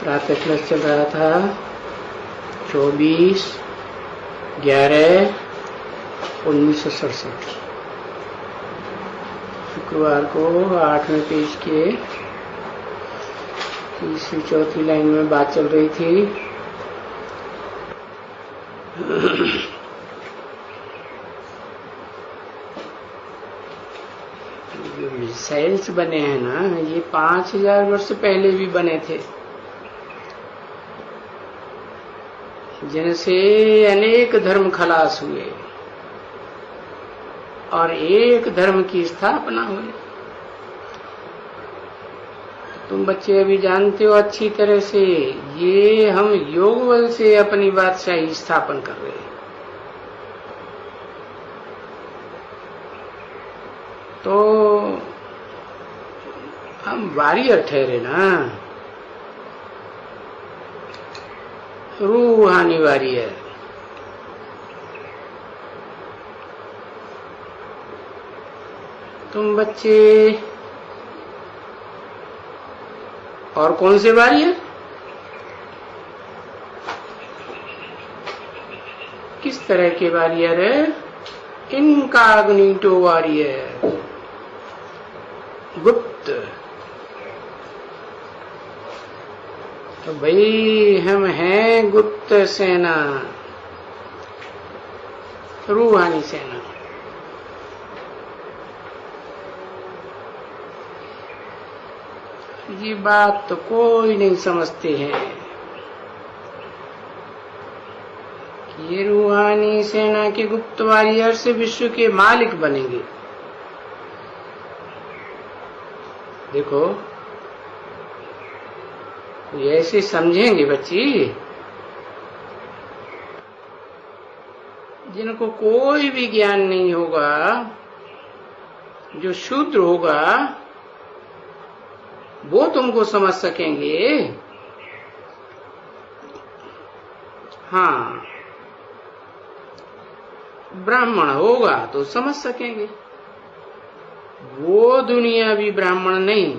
प्रातः क्लास चल रहा था 24/11/1967 शुक्रवार को 8वें पेज के तीसरी चौथी लाइन में बात चल रही थी। जो मिसाइल्स बने हैं ना, ये 5000 वर्ष पहले भी बने थे, जिनसे अनेक धर्म खलास हुए और एक धर्म की स्थापना हुई। तुम बच्चे अभी जानते हो अच्छी तरह से, ये हम योग बल से अपनी बादशाही स्थापन कर रहे हैं। तो हम वॉरियर ठहरे ना, रूहानी वॉरियर। तुम बच्चे और कौन से वॉरियर, किस तरह के वॉरियर है? इनकॉग्निटो वॉरियर, गुप्त। तो भाई हम हैं गुप्त सेना, रूहानी सेना। ये बात तो कोई नहीं समझते हैं कि ये रूहानी सेना के गुप्त वॉरियर से विश्व के मालिक बनेंगे। देखो, ये ऐसे समझेंगे बच्ची जिनको कोई भी ज्ञान नहीं होगा, जो शूद्र होगा वो तुमको समझ सकेंगे। हाँ, ब्राह्मण होगा तो समझ सकेंगे, वो दुनियावी ब्राह्मण नहीं।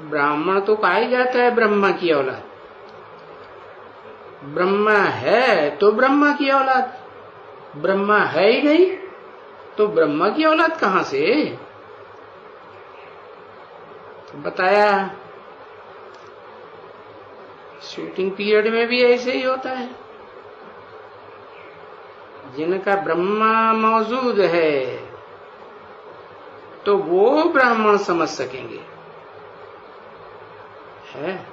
ब्राह्मण तो कहा ही जाता है ब्रह्मा की औलाद। ब्रह्मा है तो ब्रह्मा की औलाद, ब्रह्मा है ही नहीं तो ब्रह्मा की औलाद कहां से? तो बताया, शूटिंग पीरियड में भी ऐसे ही होता है। जिनका ब्रह्मा मौजूद है तो वो ब्राह्मण समझ सकेंगे, है।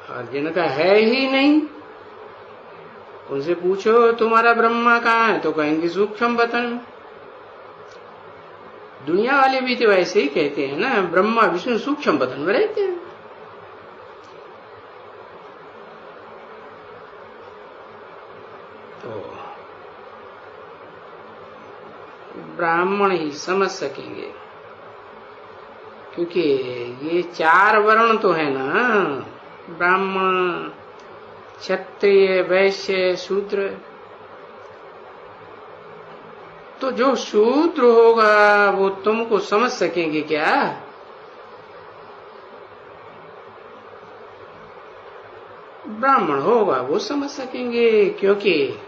और जिनका है ही नहीं, उनसे पूछो तुम्हारा ब्रह्मा कहाँ है, तो कहेंगे सूक्ष्म वतन। दुनिया वाले भी तो ऐसे ही कहते हैं ना, ब्रह्मा विष्णु सूक्ष्म वतन में रहते हैं। तो ब्राह्मण ही समझ सकेंगे, क्योंकि ये 4 वर्ण तो है ना, ब्राह्मण, क्षत्रिय, वैश्य, शूद्र। तो जो शूद्र होगा वो तुमको समझ सकेंगे क्या? ब्राह्मण होगा वो समझ सकेंगे, क्योंकि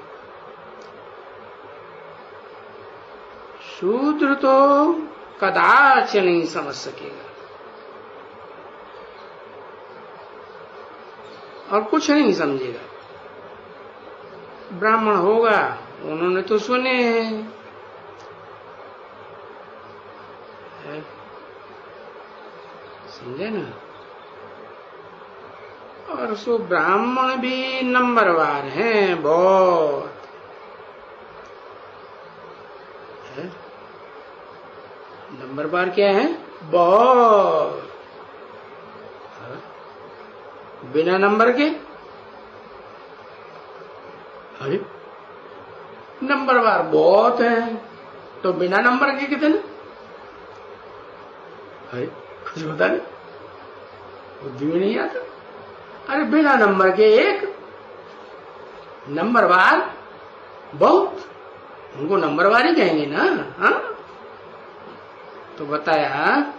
शूद्र तो कदाच नहीं समझ सकेगा और कुछ नहीं समझेगा। ब्राह्मण होगा, उन्होंने तो सुने हैं, समझे ना। और सो ब्राह्मण भी नंबरवार हैं बहुत, है? नंबरवार क्या है? बहुत। बिना नंबर के, अरे नंबरवार बहुत है, तो बिना नंबर के कितने? अरे कुछ बता नहीं, बुद्धि में नहीं आता। अरे बिना नंबर के एक, नंबरवार बहुत, उनको नंबरवार ही कहेंगे ना। हाँ, तो बताया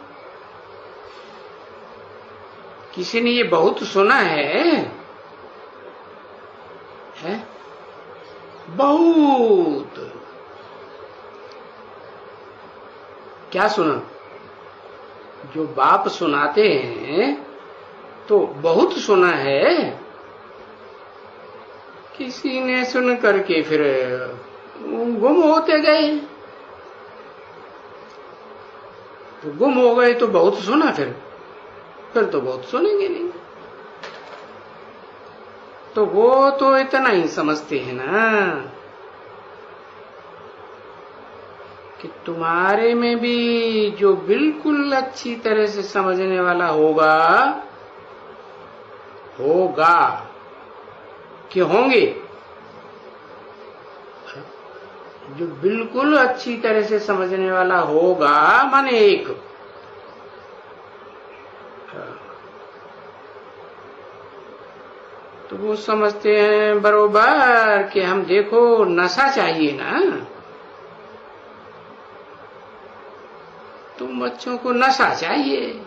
किसी ने ये बहुत सुना है? बहुत। क्या सुना? जो बाप सुनाते हैं तो बहुत सुना है। किसी ने सुन करके फिर गुम होते गए, तो गुम हो गए तो बहुत सुना, फिर तो बहुत सुनेंगे नहीं। तो वो तो इतना ही समझते हैं ना कि तुम्हारे में भी जो बिल्कुल अच्छी तरह से समझने वाला होगा कि होंगे, जो बिल्कुल अच्छी तरह से समझने वाला होगा माने एक, तो वो समझते हैं बरोबर कि हम देखो नशा चाहिए ना, तुम बच्चों को नशा चाहिए,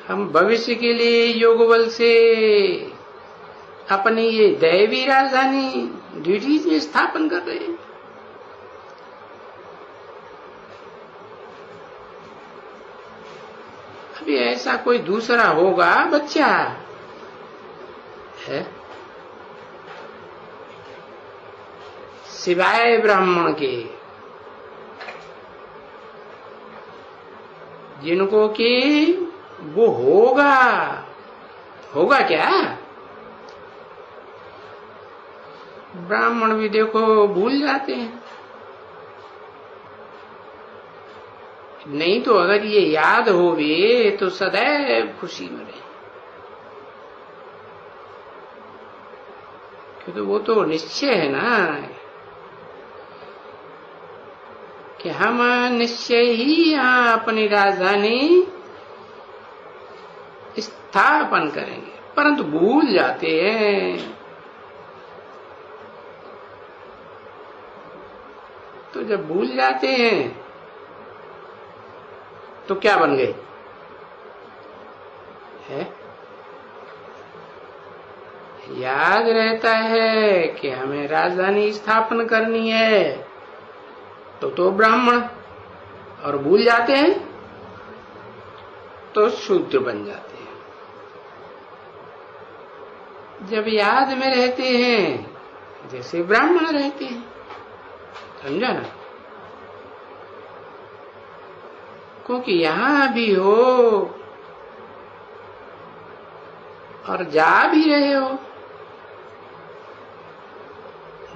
हम भविष्य के लिए योग बल से अपनी ये दैवी राजधानी ड्यूटीज में स्थापन कर रहे हैं। अभी ऐसा कोई दूसरा होगा बच्चा है सिवाय ब्राह्मण के, जिनको कि वो होगा क्या? ब्राह्मण भी देखो भूल जाते हैं। नहीं तो अगर ये याद होवे तो सदैव खुशी में रहे, क्योंकि वो तो निश्चय है ना कि हम निश्चय ही यहाँ अपनी राजधानी स्थापन करेंगे, परंतु भूल जाते हैं। तो जब भूल जाते हैं तो क्या बन गए है? याद रहता है कि हमें राजधानी स्थापन करनी है तो ब्राह्मण, और भूल जाते हैं तो शूद्र बन जाते हैं। जब याद में रहते हैं जैसे ब्राह्मण रहते हैं, समझा ना? क्योंकि यहां भी हो और जा भी रहे हो,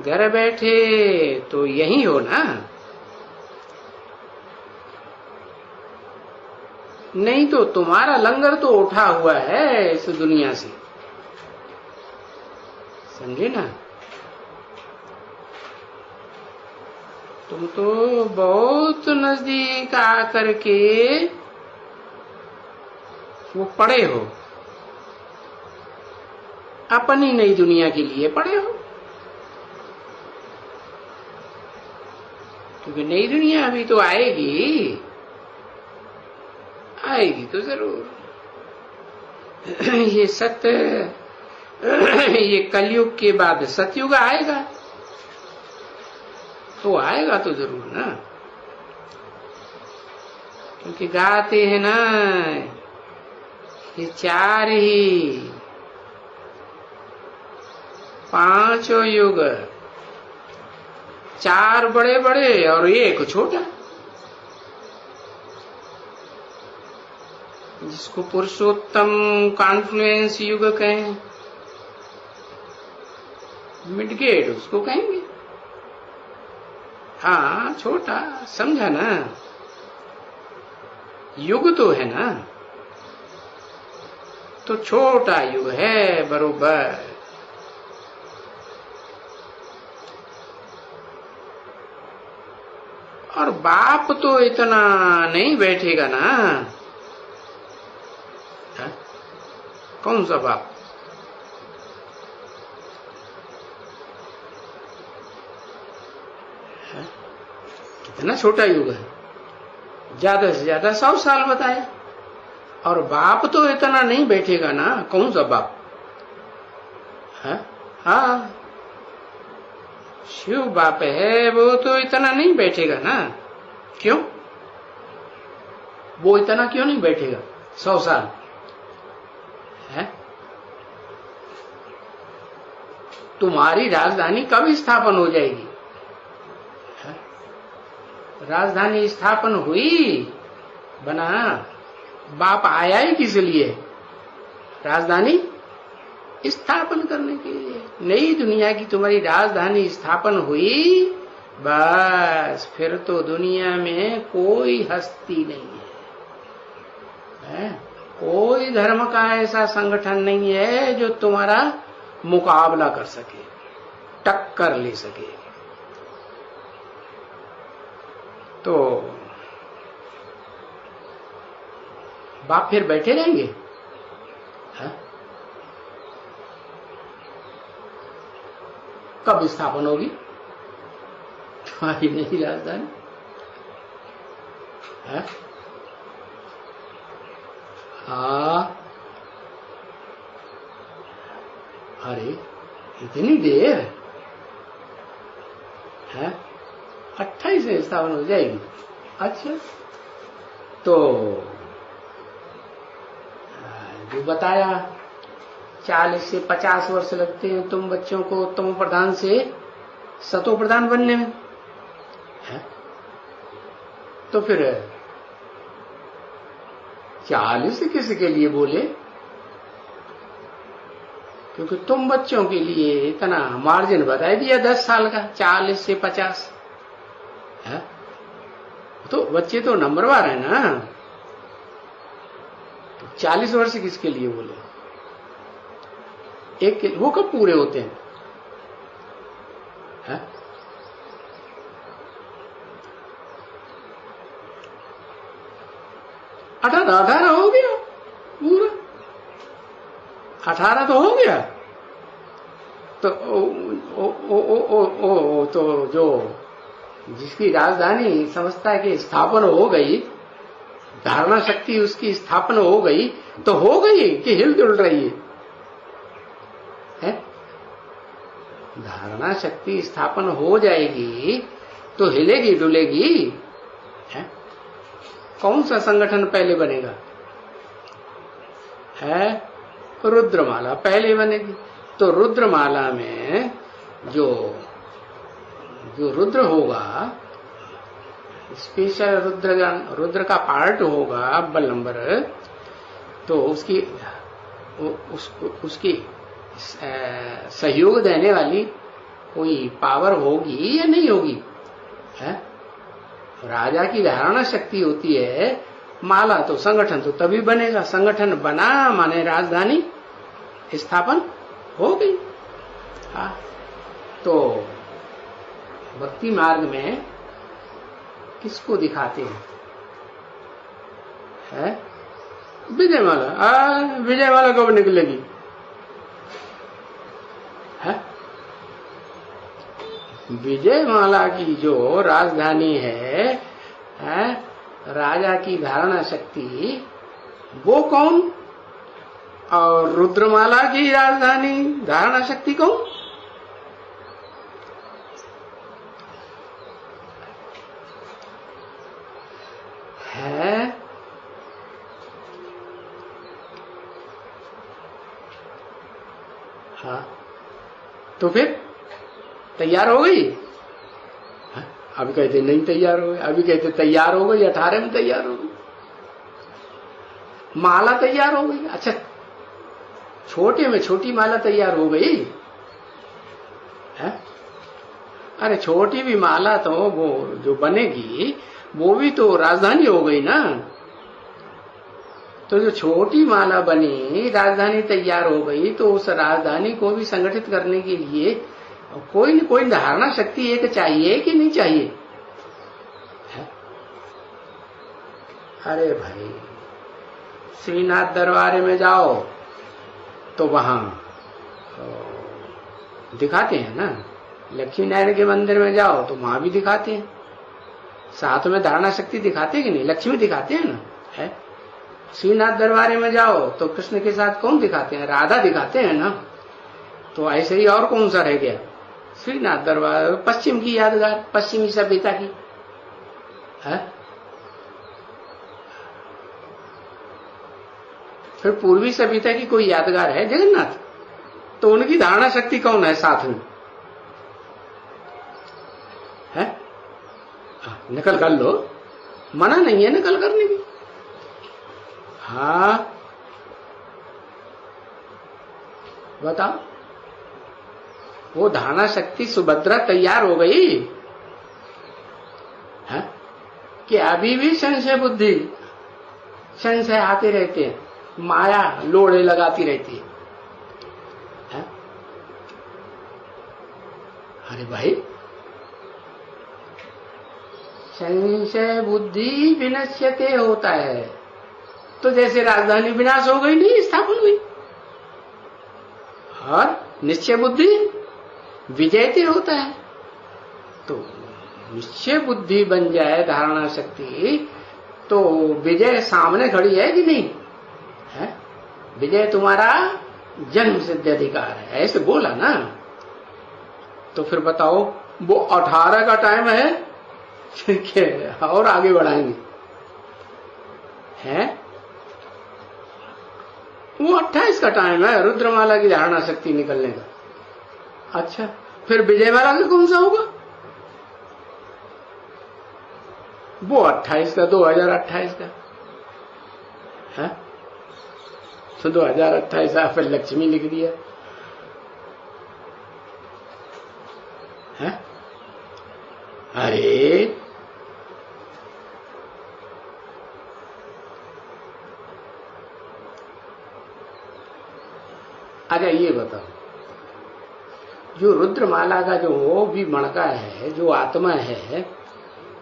घर बैठे तो यही हो ना, नहीं तो तुम्हारा लंगर तो उठा हुआ है इस दुनिया से, समझे ना? तुम तो बहुत नजदीक आकर के वो पड़े हो, अपनी नई दुनिया के लिए पड़े हो, क्योंकि नई दुनिया अभी तो आएगी तो जरूर। ये सत्य, ये कलयुग के बाद सतयुग आएगा, तो आएगा तो जरूर ना, क्योंकि गाते हैं ना ये चार ही पांचों युग, चार बड़े बड़े और एक छोटा, जिसको पुरुषोत्तम कॉन्फ्लुएंस युग कहें, मिडगेट उसको कहेंगे। हाँ छोटा, समझा ना? युग तो है ना, तो छोटा युग है बरोबर। और बाप तो इतना नहीं बैठेगा ना, है? कौन सा बाप? कितना छोटा युग है, ज्यादा से ज्यादा 100 साल बताया, और बाप तो इतना नहीं बैठेगा ना, कौन सा बाप है? हाँ, शिव बाप है, वो तो इतना नहीं बैठेगा ना। क्यों? वो इतना क्यों नहीं बैठेगा 100 साल है? तुम्हारी राजधानी कब स्थापन हो जाएगी? है? राजधानी स्थापन हुई, बना, बाप आया ही किस लिए? राजधानी स्थापन करने के लिए। नई दुनिया की तुम्हारी राजधानी स्थापन हुई, बस फिर तो दुनिया में कोई हस्ती नहीं है? कोई धर्म का ऐसा संगठन नहीं है जो तुम्हारा मुकाबला कर सके, टक्कर ले सके। तो बाप फिर बैठे रहेंगे? है? कब स्थापन होगी तुम्हारी नई राजधानी? है? हाँ, अरे इतनी देर है? 28 में स्थापन हो जाएगी। अच्छा, तो जो बताया 40 से 50 वर्ष लगते हैं तुम बच्चों को तमो प्रधान से सतो प्रधान बनने में, है? तो फिर 40 किसके लिए बोले? क्योंकि तुम बच्चों के लिए इतना मार्जिन बता दिया 10 साल का, 40 से 50 है? तो बच्चे तो नंबरवार है ना। तो 40 वर्ष किसके लिए बोले? एक के, वो कब पूरे होते हैं? है? 18 हो गया पूरा, 18 तो हो गया। तो तो जो जिसकी राजधानी समझता की स्थापना हो गई, धारणा शक्ति उसकी स्थापना हो गई, तो हो गई कि हिल जुल रही है? धारणा शक्ति स्थापना हो जाएगी तो हिलेगी डुलेगी है? कौन सा संगठन पहले बनेगा? है रुद्रमाला पहले बनेगी। तो रुद्रमाला में जो रुद्र होगा, स्पेशल रुद्र का पार्ट होगा अव्वल नंबर, तो उसकी सहयोग देने वाली कोई पावर होगी या नहीं होगी? है? राजा की धारणा शक्ति होती है, माला तो संगठन तो तभी बनेगा। संगठन बना माने राजधानी स्थापन हो गई। हाँ, तो भक्ति मार्ग में किसको दिखाते हैं? है? विजयमाला। विजयमाला कब निकलेगी? है? विजयमाला की जो राजधानी है, राजा की धारणा शक्ति, वो कौन? और रुद्रमाला की राजधानी धारणा शक्ति कौन? है? हाँ, तो फिर तैयार हो गई? अभी कहते नहीं तैयार हो गई, अभी कहते तैयार हो गई, 18 में तैयार हो गई, माला तैयार हो गई। अच्छा, छोटे में छोटी माला तैयार हो गई है? अरे छोटी भी माला तो वो जो बनेगी वो भी तो राजधानी हो गई ना। तो जो छोटी माला बनी, राजधानी तैयार हो गई, तो उस राजधानी को भी संगठित करने के लिए कोई न कोई धारणा शक्ति एक चाहिए कि नहीं चाहिए? है? अरे भाई, श्रीनाथ दरबार में जाओ तो वहां दिखाते हैं ना, लक्ष्मी नारायण के मंदिर में जाओ तो वहां भी दिखाते हैं, साथ में धारणा शक्ति दिखाते हैं कि नहीं? लक्ष्मी दिखाते हैं ना, है? श्रीनाथ दरबारे में जाओ तो कृष्ण के साथ कौन दिखाते हैं? राधा दिखाते हैं ना। तो ऐसे ही और कौन सा रह गया? श्रीनाथ दरबार पश्चिम की यादगार, पश्चिमी सभ्यता की है। फिर पूर्वी सभ्यता की कोई यादगार है? जगन्नाथ। तो उनकी धारणा शक्ति कौन है साथ में? है नकल कर लो, मना नहीं है नकल करने की। हाँ बताओ, वो धारणा शक्ति सुभद्रा तैयार हो गई है कि अभी भी संशय बुद्धि, संशय आते रहते हैं, माया लोड़े लगाती रहती है? अरे भाई, संशय बुद्धि विनश्यते होता है। तो जैसे राजधानी विनाश हो गई, नहीं स्थापन हुई। और निश्चय बुद्धि विजयते होता है। तो निश्चय बुद्धि बन जाए धारणा शक्ति, तो विजय सामने खड़ी है कि नहीं है? विजय तुम्हारा जन्म सिद्ध अधिकार है, ऐसे बोला ना। तो फिर बताओ, वो 18 का टाइम है और आगे बढ़ाएंगे हैं? वो 28 का टाइम है रुद्रमाला की धारणा शक्ति निकलने का। अच्छा, फिर विजयमाला का कौन सा होगा? वो 28 का, 2028 का है। तो 2028 आप लक्ष्मी लिख दिया है। अरे अच्छा, ये बताओ, जो रुद्रमाला का जो भी मणका है, जो आत्मा है,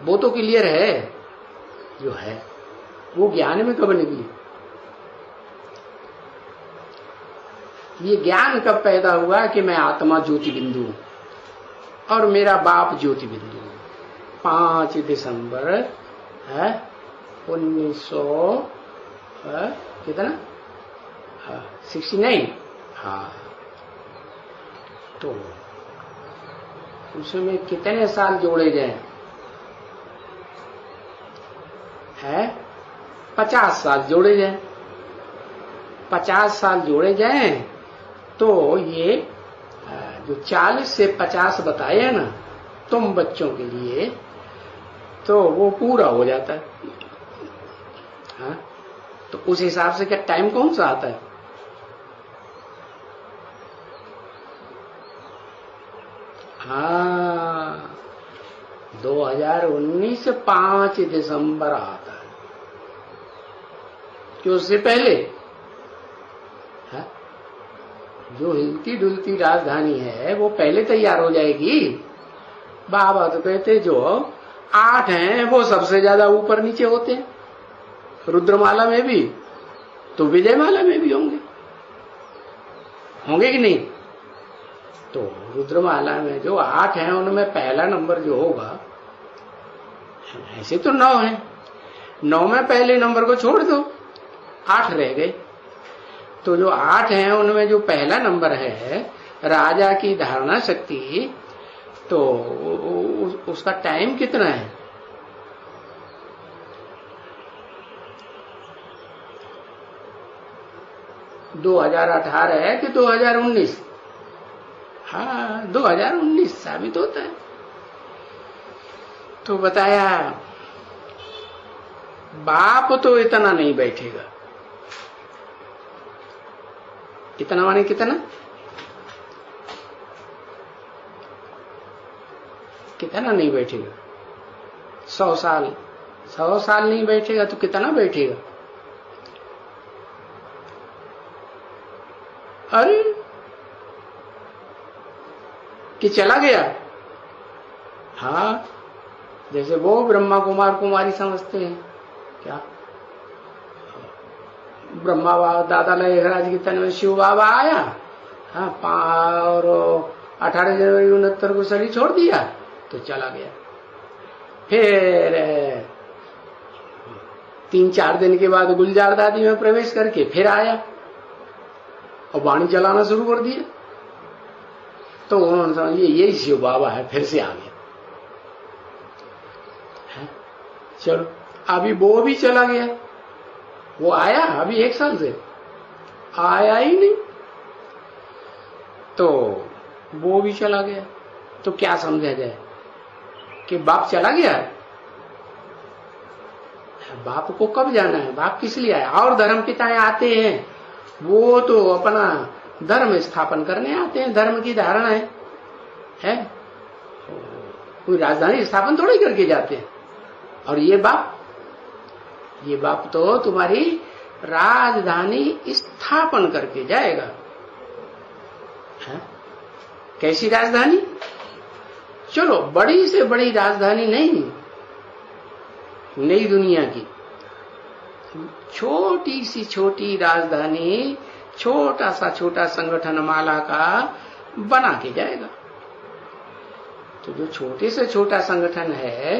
वो तो क्लियर है जो है, वो ज्ञान में कब निकली? ये ज्ञान कब पैदा हुआ कि मैं आत्मा ज्योति बिंदु हूं और मेरा बाप ज्योति बिंदु हूं? 5 दिसंबर है 1900 कितना 69। हाँ, तो उसमें कितने साल जोड़े जाए? है 50 साल जोड़े जाए। 50 साल जोड़े जाए तो ये जो 40 से 50 बताए हैं ना तुम बच्चों के लिए, तो वो पूरा हो जाता है। हाँ, तो उस हिसाब से क्या टाइम कौन सा आता है? हाँ, 2019 5 दिसंबर आता है। क्यों? उससे पहले है? जो हिलती डुलती राजधानी है वो पहले तैयार हो जाएगी। बाबा तो कहते जो 8 हैं वो सबसे ज्यादा ऊपर नीचे होते हैं, रुद्रमाला में भी तो विजयमाला में भी होंगे कि नहीं? तो रुद्रमाला में जो 8 हैं उनमें पहला नंबर जो होगा, ऐसे तो 9 है, 9 में पहले नंबर को छोड़ दो, 8 रह गए। तो जो 8 हैं उनमें जो पहला नंबर है राजा की धारणा शक्ति, तो उसका टाइम कितना है? – 2018 है कि 2019? हाँ, 2019 साबित होता है। तो बताया बाप तो इतना नहीं बैठेगा। इतना माने कितना? कितना नहीं बैठेगा? 100 साल। 100 साल नहीं बैठेगा तो कितना बैठेगा? अरे कि चला गया। हाँ, जैसे वो ब्रह्मा कुमार कुमारी समझते हैं क्या? ब्रह्मा बाबा दादा लहराज की तन में शिव बाबा आया, हाँ, और 18 जनवरी 69 को शरीर छोड़ दिया तो चला गया। फिर 3-4 दिन के बाद गुलजार दादी में प्रवेश करके फिर आया और वाणी चलाना शुरू कर दिया। तो उन्होंने समझ यही शिव बाबा है, फिर से आ गया। चलो अभी वो भी चला गया, वो आया अभी 1 साल से आया ही नहीं, तो वो भी चला गया। तो क्या समझा जाए कि बाप चला गया? बाप को कब जाना है? बाप किस लिए आया? और धर्म पिताएं आते हैं, वो तो अपना धर्म स्थापन करने आते हैं, धर्म की धारणा है? कोई राजधानी स्थापन थोड़ी करके जाते हैं। और ये बाप तो तुम्हारी राजधानी स्थापन करके जाएगा। है? कैसी राजधानी? चलो बड़ी से बड़ी राजधानी नहीं, नई दुनिया की छोटी सी छोटी राजधानी, छोटा संगठन माला का बना के जाएगा। तो जो छोटे से छोटा संगठन है,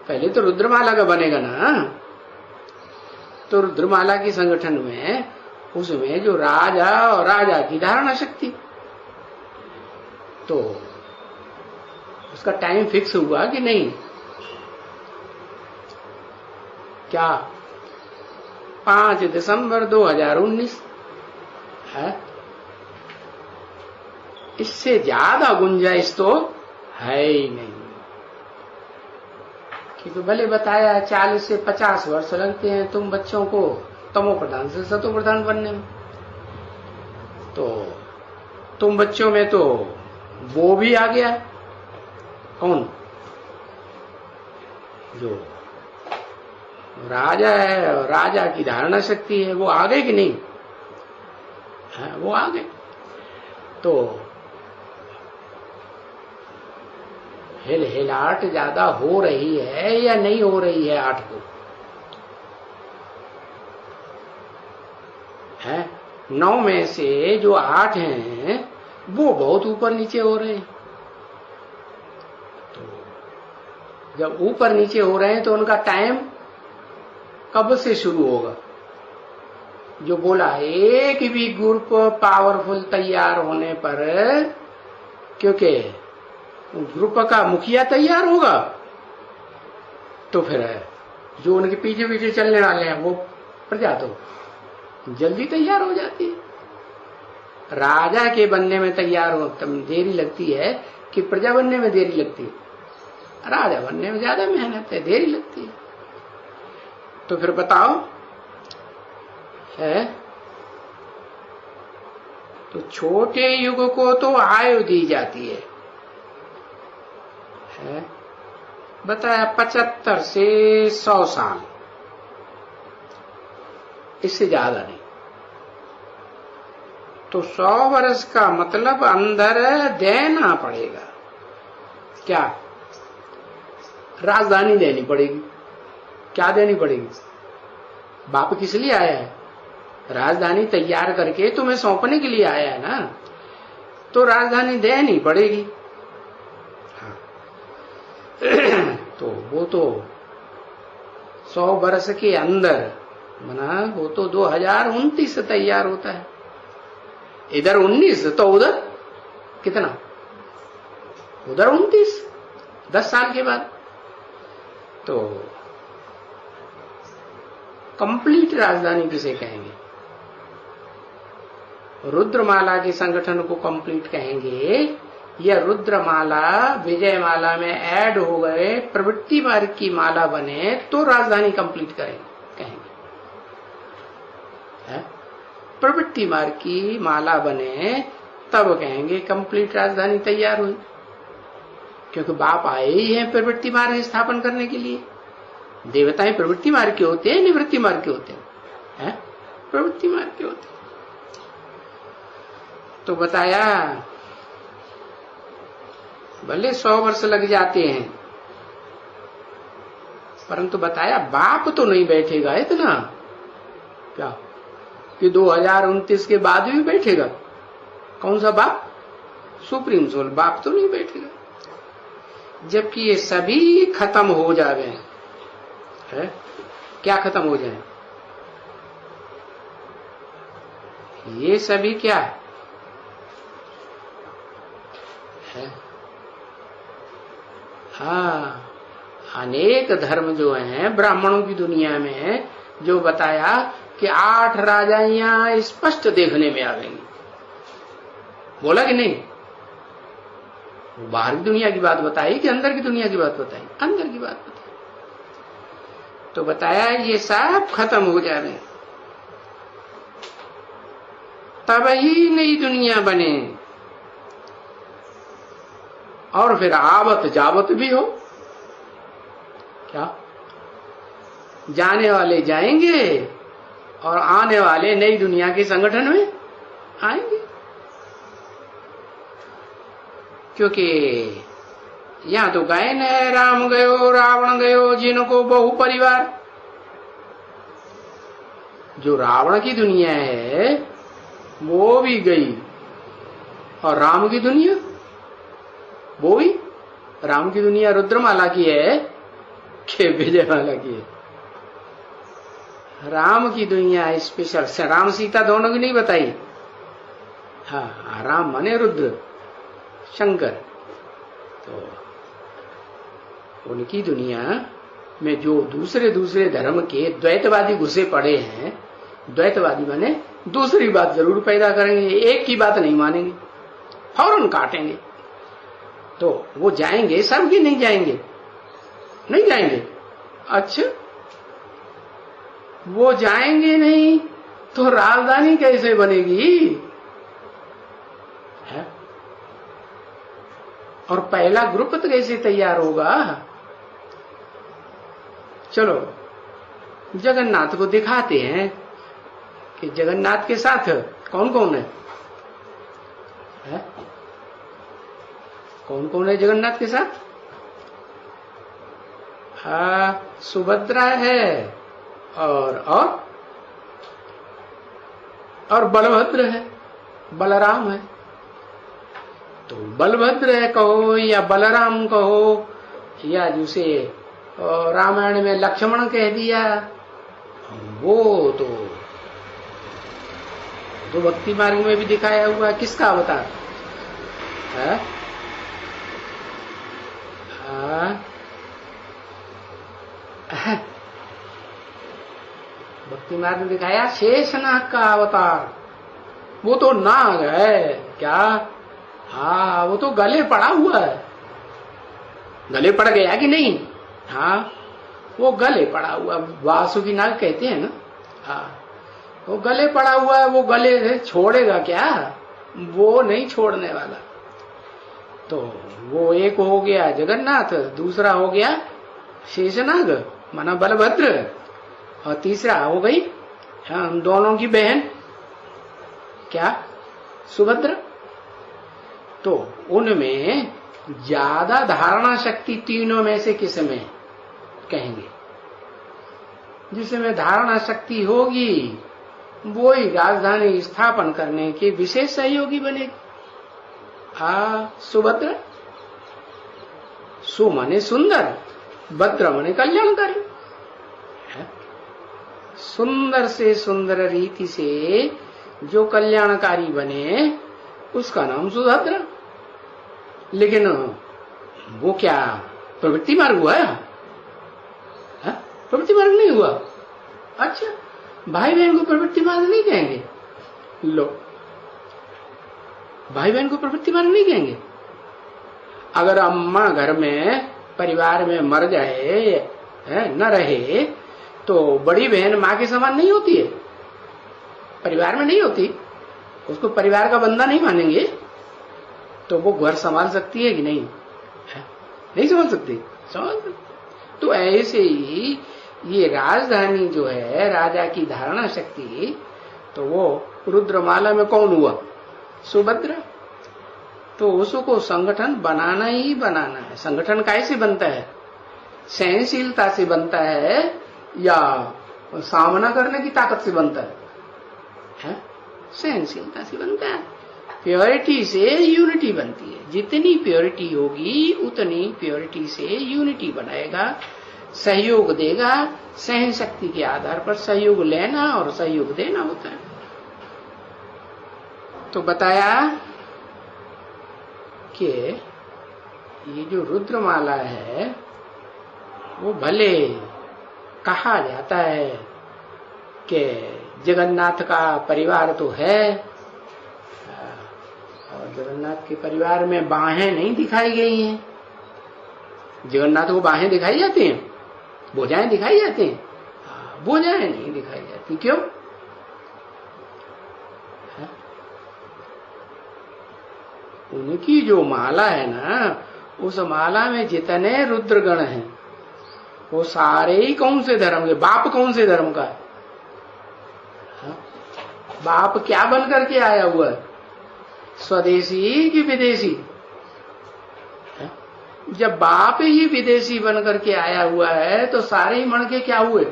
पहले तो रुद्रमाला का बनेगा ना। तो रुद्रमाला के संगठन में उसमें जो राजा और राजा की धारणा शक्ति, तो उसका टाइम फिक्स हुआ कि नहीं? क्या 5 दिसंबर 2019 है? इससे ज्यादा गुंजाइश तो है ही नहीं। क्योंकि भले बताया 40 से 50 वर्ष लगते हैं तुम बच्चों को तमो प्रधान से सतो प्रधान बनने में, तो तुम बच्चों में तो वो भी आ गया। कौन? जो राजा है और राजा की धारणा शक्ति है, वो आ गए कि नहीं? है, वो आ गए। तो हिलाहट ज्यादा हो रही है या नहीं हो रही है? 8 को है 9 में से जो 8 हैं वो बहुत ऊपर नीचे हो रहे हैं। तो जब ऊपर नीचे हो रहे हैं तो उनका टाइम कब से शुरू होगा? जो बोला एक भी ग्रुप पावरफुल तैयार होने पर, क्योंकि ग्रुप का मुखिया तैयार होगा, तो फिर जो उनके पीछे पीछे चलने वाले हैं वो प्रजा तो जल्दी तैयार हो जाती है। राजा के बनने में तैयार हो देरी लगती है कि प्रजा बनने में देरी लगती है? राजा बनने में ज्यादा मेहनत है, देरी लगती है। तो फिर बताओ, है तो छोटे युग को तो आयु दी जाती है, बताया 75 से 100 साल, इससे ज्यादा नहीं। तो 100 वर्ष का मतलब अंदर देना पड़ेगा। क्या? राजधानी देनी पड़ेगी। क्या देनी पड़ेगी? बाप किस लिए आया है? राजधानी तैयार करके तुम्हें सौंपने के लिए आया है ना, तो राजधानी देनी पड़ेगी। हाँ। तो वो तो 100 वर्ष के अंदर बना, वो तो 2029 से तैयार होता है। इधर 19 तो उधर कितना? उधर 29, 10 साल के बाद। तो कंप्लीट राजधानी किसे कहेंगे? रुद्रमाला के संगठन को कंप्लीट कहेंगे, या रुद्रमाला विजयमाला में ऐड हो गए, प्रवृत्ति मार्ग की माला बने तो राजधानी कंप्लीट कहेंगे? प्रवृत्ति मार्ग की माला बने तब कहेंगे कंप्लीट राजधानी तैयार हुई, क्योंकि बाप आए ही हैं प्रवृत्ति मार्ग स्थापन करने के लिए। देवताएं प्रवृत्ति मार्ग के होते हैं, निवृत्ति मार्ग के होते हैं? प्रवृत्ति मार्ग के होते हैं। तो बताया भले 100 वर्ष लग जाते हैं, परंतु बताया बाप तो नहीं बैठेगा इतना। क्या कि 2029 के बाद भी बैठेगा? कौन सा बाप? सुप्रीम सोल बाप तो नहीं बैठेगा। जबकि ये सभी खत्म हो जावे है, क्या खत्म हो जाए? ये सभी क्या है? हाँ, अनेक धर्म जो हैं ब्राह्मणों की दुनिया में, जो बताया कि 8 राजाइयां स्पष्ट देखने में आ गई, बोला कि नहीं? बाहर की दुनिया की बात बताई कि अंदर की दुनिया की बात बताई? अंदर की बात बताई। तो बताया ये सब खत्म हो जाए तब ही नई दुनिया बने, और फिर आवत जावत भी हो। क्या? जाने वाले जाएंगे और आने वाले नई दुनिया के संगठन में आएंगे, क्योंकि यहां तो गायन है, राम गयो रावण गयो जिनको बहु परिवार। जो रावण की दुनिया है वो भी गई, और राम की दुनिया वो भी। राम की दुनिया रुद्रमाला की है कि विजयमाला की है? राम की दुनिया स्पेशल, राम सीता दोनों की नहीं बताई। हाँ, राम माने रुद्र शंकर। तो उनकी दुनिया में जो दूसरे दूसरे धर्म के द्वैतवादी घुसे पड़े हैं, द्वैतवादी माने दूसरी बात जरूर पैदा करेंगे, एक की बात नहीं मानेंगे, फौरन काटेंगे। तो वो जाएंगे, सब की नहीं जाएंगे, नहीं जाएंगे। अच्छा, वो जाएंगे नहीं तो राजधानी कैसे बनेगी? है? और पहला ग्रुप तो कैसे तैयार होगा? चलो जगन्नाथ को दिखाते हैं कि जगन्नाथ के साथ कौन कौन है? कौन कौन है जगन्नाथ के साथ? सुभद्रा है और बलभद्र है, बलराम है। तो बलभद्र है कहो या बलराम कहो, या जिसे रामायण में लक्ष्मण कह दिया, वो तो भक्ति मार्ग में भी दिखाया हुआ है। किसका अवतार है? भक्ति मार्ग में दिखाया शेषनाग का अवतार। वो तो नाग है क्या? हाँ, वो तो गले पड़ा हुआ है। गले पड़ गया कि नहीं? हाँ, वो गले पड़ा हुआ, वासुकी नाग कहते हैं ना। हाँ, वो गले पड़ा हुआ है। वो गले से छोड़ेगा क्या? वो नहीं छोड़ने वाला। तो वो एक हो गया जगन्नाथ, दूसरा हो गया शेषनाग माना बलभद्र, और तीसरा हो गई हम दोनों की बहन क्या? सुभद्रा। तो उनमें ज्यादा धारणा शक्ति तीनों में से किस में कहेंगे? जिसमें धारणा शक्ति होगी वो ही राजधानी स्थापन करने के विशेष सहयोगी बनेगी। सुभद्रा। सु माने सुंदर, भद्र माने कल्याणकारी। सुंदर से सुंदर रीति से जो कल्याणकारी बने उसका नाम सुभद्रा। लेकिन वो क्या प्रवृत्ति मार्ग हुआ है? प्रवृत्ति मार्ग नहीं हुआ। अच्छा, भाई बहन को प्रवृत्ति मार्ग नहीं कहेंगे? लो, भाई बहन को प्रवृत्ति मार्ग नहीं कहेंगे। अगर अम्मा घर में परिवार में मर जाए, न रहे, तो बड़ी बहन माँ के समान नहीं होती है, परिवार में नहीं होती, उसको परिवार का बंदा नहीं मानेंगे, तो वो घर संभाल सकती है कि नहीं? नहीं संभाल सकती। संभाल सकती। तो ऐसे ही ये राजधानी जो है, राजा की धारणा शक्ति, तो वो रुद्रमाला में कौन हुआ? सुभद्रा। तो उसको संगठन बनाना ही बनाना है। संगठन कैसे बनता है? सहनशीलता से बनता है या सामना करने की ताकत से बनता है? सहनशीलता से बनता है। प्योरिटी से यूनिटी बनती है। जितनी प्योरिटी होगी उतनी प्योरिटी से यूनिटी बनाएगा। सहयोग देगा, सहन शक्ति के आधार पर सहयोग लेना और सहयोग देना होता है। तो बताया कि ये जो रुद्रमाला है वो भले कहा जाता है कि जगन्नाथ का परिवार तो है, और जगन्नाथ के परिवार में बाहें नहीं दिखाई गई हैं। जगन्नाथ को बाहें दिखाई जाती हैं, भुजाएं दिखाई जाती हैं, भुजाएं नहीं दिखाई जाती। क्यों? उनकी जो माला है ना, उस माला में जितने रुद्रगण हैं वो सारे ही कौन से धर्म के? बाप कौन से धर्म का है? बाप क्या बन करके आया हुआ है? स्वदेशी कि विदेशी? जब बाप ही विदेशी बन करके आया हुआ है तो सारे ही मण के क्या हुए?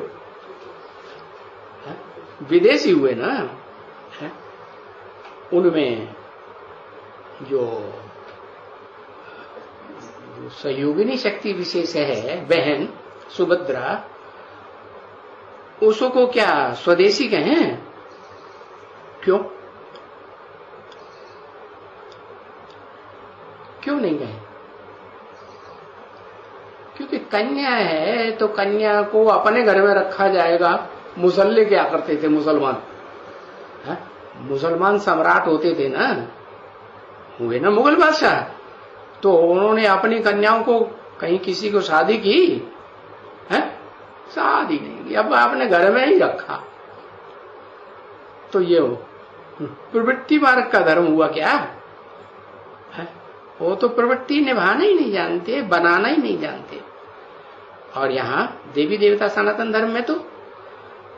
विदेशी हुए ना। उनमें जो सहयोगिनी शक्ति विशेष है बहन सुभद्रा, उसको क्या स्वदेशी कहें? क्यों? क्यों नहीं कहें? क्योंकि कन्या है तो कन्या को अपने घर में रखा जाएगा। मुसल्ले क्या करते थे मुसलमान? मुसलमान सम्राट होते थे ना, हुए ना मुगल बादशाह, तो उन्होंने अपनी कन्याओं को कहीं किसी को शादी की है? शादी नहीं की, अब आपने घर में ही रखा। तो ये प्रवृत्ति मार्ग का धर्म हुआ क्या है? वो तो प्रवृत्ति निभाना ही नहीं जानते, बनाना ही नहीं जानते। और यहाँ देवी देवता सनातन धर्म में तो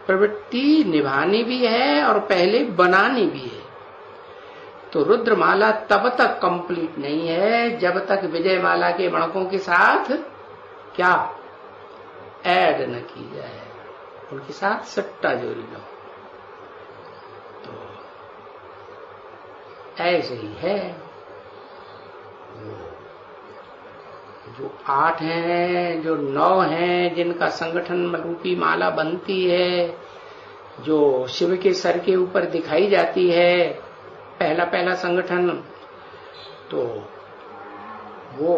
प्रवृत्ति निभानी भी है और पहले बनानी भी है। तो रुद्रमाला तब तक कंप्लीट नहीं है जब तक विजयमाला के मणकों के साथ क्या ऐड न की जाए, उनके साथ सट्टा जोड़ी न हो। तो ऐसे ही है। जो 8 हैं, जो 9 हैं, जिनका संगठन रूपी माला बनती है, जो शिव के सर के ऊपर दिखाई जाती है, पहला पहला संगठन, तो वो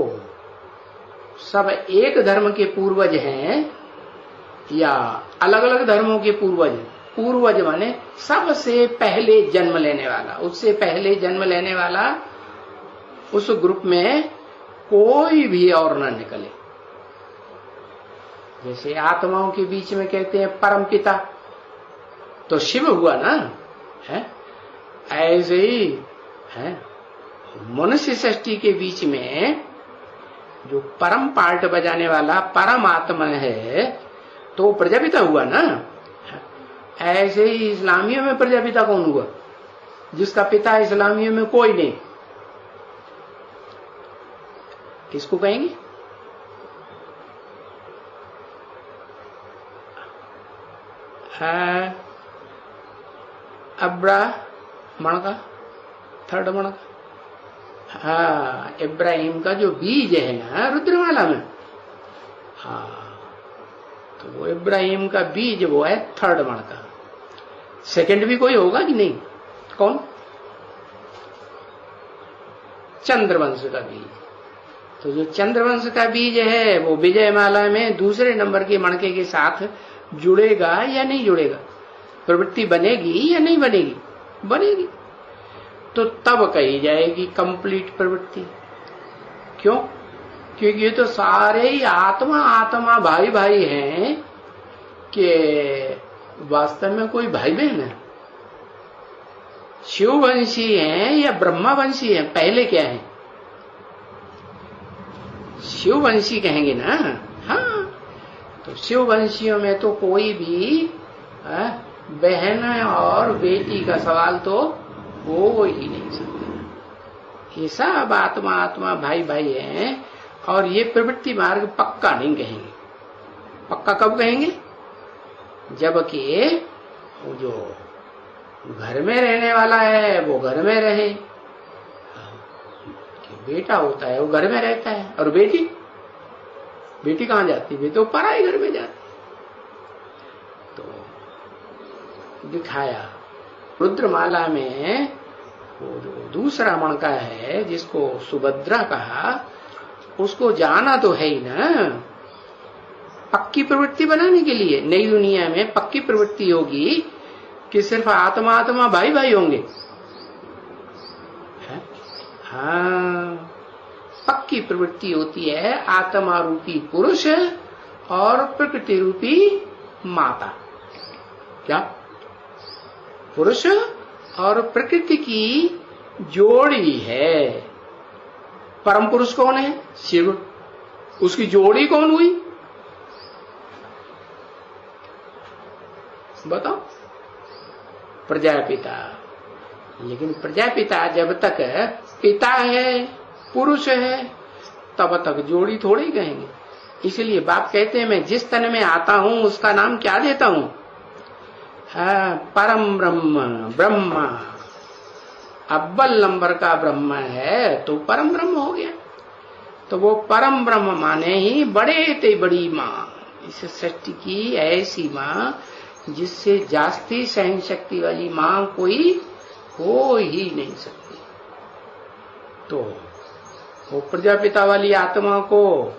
सब एक धर्म के पूर्वज हैं या अलग अलग धर्मों के पूर्वज? पूर्वज माने सबसे पहले जन्म लेने वाला, उससे पहले जन्म लेने वाला उस ग्रुप में कोई भी और न निकले। जैसे आत्माओं के बीच में कहते हैं परम पिता, तो शिव हुआ ना, है? ऐसे ही है मनुष्य सृष्टि के बीच में जो परम पार्ट बजाने वाला परम आत्मा है तो प्रजापिता हुआ ना। ऐसे ही इस्लामियों में प्रजापिता कौन हुआ? जिसका पिता इस्लामियों में कोई नहीं, किसको कहेंगे? अब्राहम का थर्ड मण का, हाँ, इब्राहिम का जो बीज है ना रुद्रमाला में, हाँ, तो वो इब्राहिम का बीज वो है थर्ड मण का। सेकंड भी कोई होगा कि नहीं? कौन? चंद्रवंश का बीज। तो जो चंद्रवंश का बीज है वो विजयमाला में दूसरे नंबर के मणके के साथ जुड़ेगा या नहीं जुड़ेगा? प्रवृत्ति बनेगी या नहीं बनेगी? बनेगी। तो तब कही जाएगी कंप्लीट प्रवृत्ति। क्यों? क्योंकि ये तो सारे ही आत्मा आत्मा भाई भाई हैं कि वास्तव में कोई भाई बहन है? शिववंशी हैं या ब्रह्मावंशी हैं? पहले क्या है? शिववंशी कहेंगे ना। हाँ, तो शिववंशियों में तो कोई भी बहन और बेटी का सवाल तो हो ही नहीं सकता। ये सब आत्मा आत्मा भाई भाई हैं। और ये प्रवृत्ति मार्ग पक्का नहीं कहेंगे। पक्का कब कहेंगे? जबकि जो घर में रहने वाला है वो घर में रहे, बेटा होता है वो घर में रहता है, और बेटी बेटी कहाँ जाती, वे तो पराए घर में जाती। तो दिखाया रुद्रमाला में वो जो दूसरा मणका है जिसको सुभद्रा कहा, उसको जाना तो है ही ना, पक्की प्रवृत्ति बनाने के लिए। नई दुनिया में पक्की प्रवृत्ति होगी कि सिर्फ आत्मा आत्मा भाई भाई होंगे। हाँ, पक्की प्रवृत्ति होती है आत्मा रूपी पुरुष और प्रकृति रूपी माता। क्या? पुरुष और प्रकृति की जोड़ी है। परम पुरुष कौन है? शिव। उसकी जोड़ी कौन हुई? बताओ। प्रजापिता। लेकिन प्रजापिता जब तक पिता है, पुरुष है, तब तक जोड़ी थोड़ी कहेंगे। इसलिए बाप कहते हैं मैं जिस तन में आता हूं उसका नाम क्या देता हूं? परम ब्रह्म, ब्रह्मा। अव्वल नंबर का ब्रह्म है तो परम ब्रह्म हो गया। तो वो परम ब्रह्म माने ही बड़े ते बड़ी माँ, इस सृष्टि की ऐसी माँ जिससे जास्ती सहन शक्ति वाली माँ कोई हो ही नहीं सकती। तो वो प्रजापिता वाली आत्मा को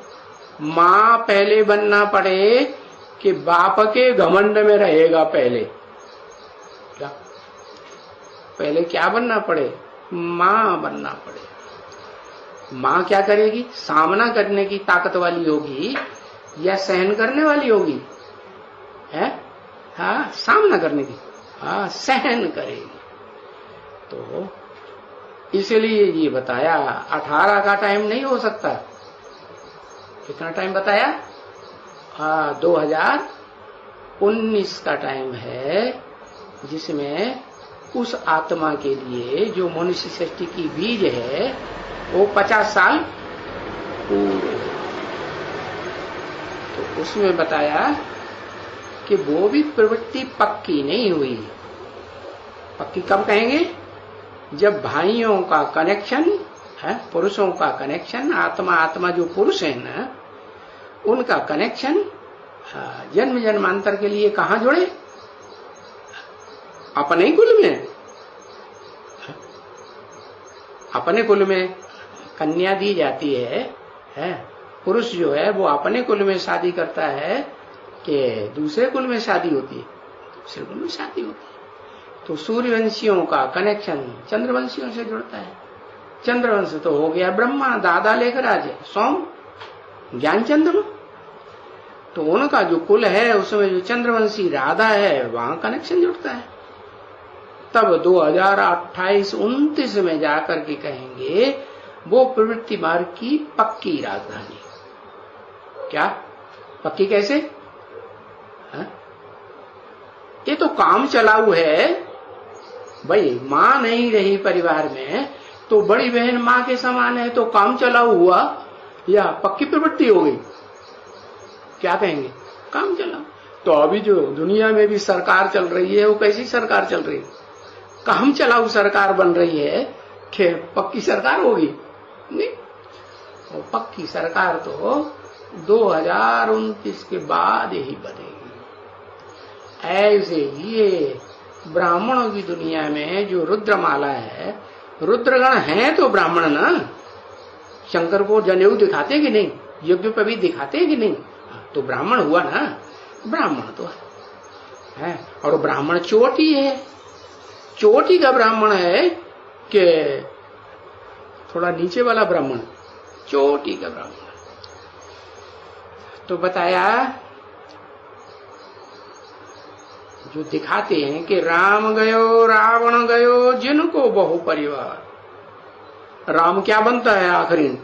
माँ पहले बनना पड़े कि बाप के घमंड में रहेगा पहले। क्या? पहले क्या बनना पड़े? माँ बनना पड़े। माँ क्या करेगी? सामना करने की ताकत वाली होगी या सहन करने वाली होगी? है? हाँ, सामना करने की। हाँ, सहन करेगी। तो इसलिए ये बताया 18 का टाइम नहीं हो सकता। कितना टाइम बताया? 2019 का टाइम है, जिसमें उस आत्मा के लिए जो मनुष्य सृष्टि की बीज है वो 50 साल पूरे। तो उसमें बताया कि वो भी प्रवृत्ति पक्की नहीं हुई। पक्की कब कहेंगे? जब भाइयों का कनेक्शन है, पुरुषों का कनेक्शन, आत्मा आत्मा जो पुरुष है ना, उनका कनेक्शन जन्म जन्मांतर के लिए कहाँ जुड़े? अपने कुल में। अपने कुल में कन्या दी जाती है। पुरुष जो है वो अपने कुल में शादी करता है कि दूसरे कुल में शादी होती है? दूसरे कुल में शादी होती है। तो सूर्यवंशियों का कनेक्शन चंद्रवंशियों से जुड़ता है। चंद्रवंश तो हो गया ब्रह्मा, दादा लेकर आज सोम ज्ञान चंद्रमा। तो उनका जो कुल है उसमें जो चंद्रवंशी राधा है वहां कनेक्शन जुड़ता है। तब 2028-29 में जाकर के कहेंगे वो प्रवृत्ति मार्ग की पक्की राजधानी। क्या? पक्की कैसे? ये तो काम चलाऊ है भाई। माँ नहीं रही परिवार में तो बड़ी बहन माँ के समान है, तो काम चलाऊ हुआ या पक्की प्रवृत्ति हो गई? क्या कहेंगे? काम चलाऊ। तो अभी जो दुनिया में भी सरकार चल रही है वो कैसी सरकार चल रही है? काम चलाऊ सरकार बन रही है कि पक्की सरकार होगी? नहीं, वो पक्की सरकार तो 2029 के बाद ही बनेगी। ऐसे ये ब्राह्मणों की दुनिया में जो रुद्रमाला है, रुद्रगण है तो ब्राह्मण ना। शंकर को जनेऊ दिखाते कि नहीं? यज्ञ पर भी दिखाते कि नहीं? तो ब्राह्मण हुआ ना। ब्राह्मण तो है। और ब्राह्मण चोटी है। चोटी का ब्राह्मण है कि थोड़ा नीचे वाला ब्राह्मण? चोटी का ब्राह्मण। तो बताया जो दिखाते हैं कि राम गयो रावण गयो जिनको बहु परिवार। राम क्या बनता है आखिरी?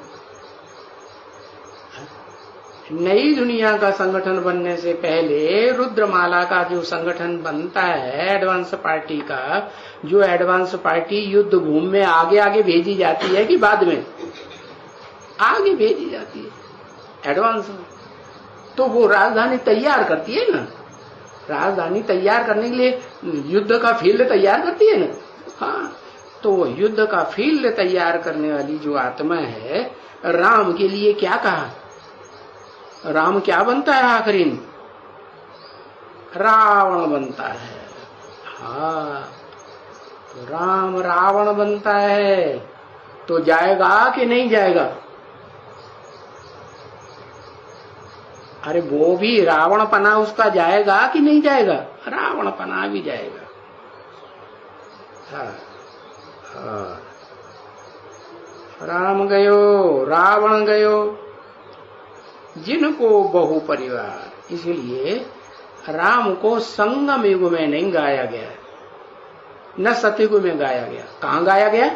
नई दुनिया का संगठन बनने से पहले रुद्रमाला का जो संगठन बनता है एडवांस पार्टी का, जो एडवांस पार्टी युद्ध भूमि में आगे आगे भेजी जाती है कि बाद में? आगे भेजी जाती है एडवांस में। तो वो राजधानी तैयार करती है ना। राजधानी तैयार करने के लिए युद्ध का फील्ड तैयार करती है ना। हाँ, तो वो युद्ध का फील्ड तैयार करने वाली जो आत्मा है, राम के लिए क्या कहा? राम क्या बनता है आखिरी में? रावण बनता है। हाँ, तो राम रावण बनता है तो जाएगा कि नहीं जाएगा? अरे वो भी रावण पना उसका जाएगा कि नहीं जाएगा? रावण पना भी जाएगा। हाँ, हाँ। राम गयो रावण गयो, जिनको बहु परिवार। इसलिए राम को संगम युग में नहीं गाया गया, न सतयुग में गाया गया। कहां गाया गया?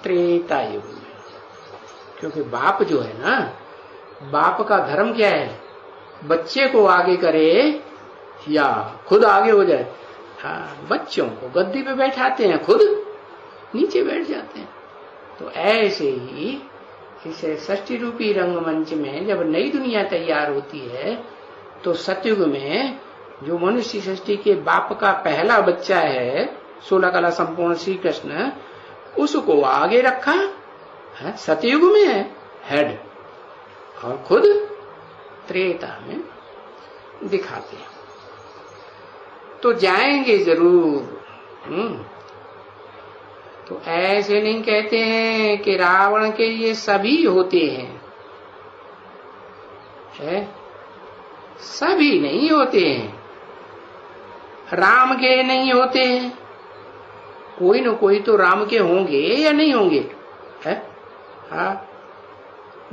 त्रेता युग में। क्योंकि बाप जो है ना, बाप का धर्म क्या है? बच्चे को आगे करे या खुद आगे हो जाए। हाँ, बच्चों को गद्दी पे बैठाते हैं, खुद नीचे बैठ जाते हैं। तो ऐसे ही इसे षष्ठी रूपी रंगमंच में जब नई दुनिया तैयार होती है तो सतयुग में जो मनुष्य सृष्टि के बाप का पहला बच्चा है, 16 कला संपूर्ण श्री कृष्ण, उसको आगे रखा है, सतयुग में है हेड, और खुद त्रेता में दिखाते हैं। तो जाएंगे जरूर। तो ऐसे नहीं कहते हैं कि रावण के ये सभी होते हैं, है? सभी नहीं होते हैं। राम के नहीं होते हैं, कोई न कोई तो राम के होंगे या नहीं होंगे, है? हाँ,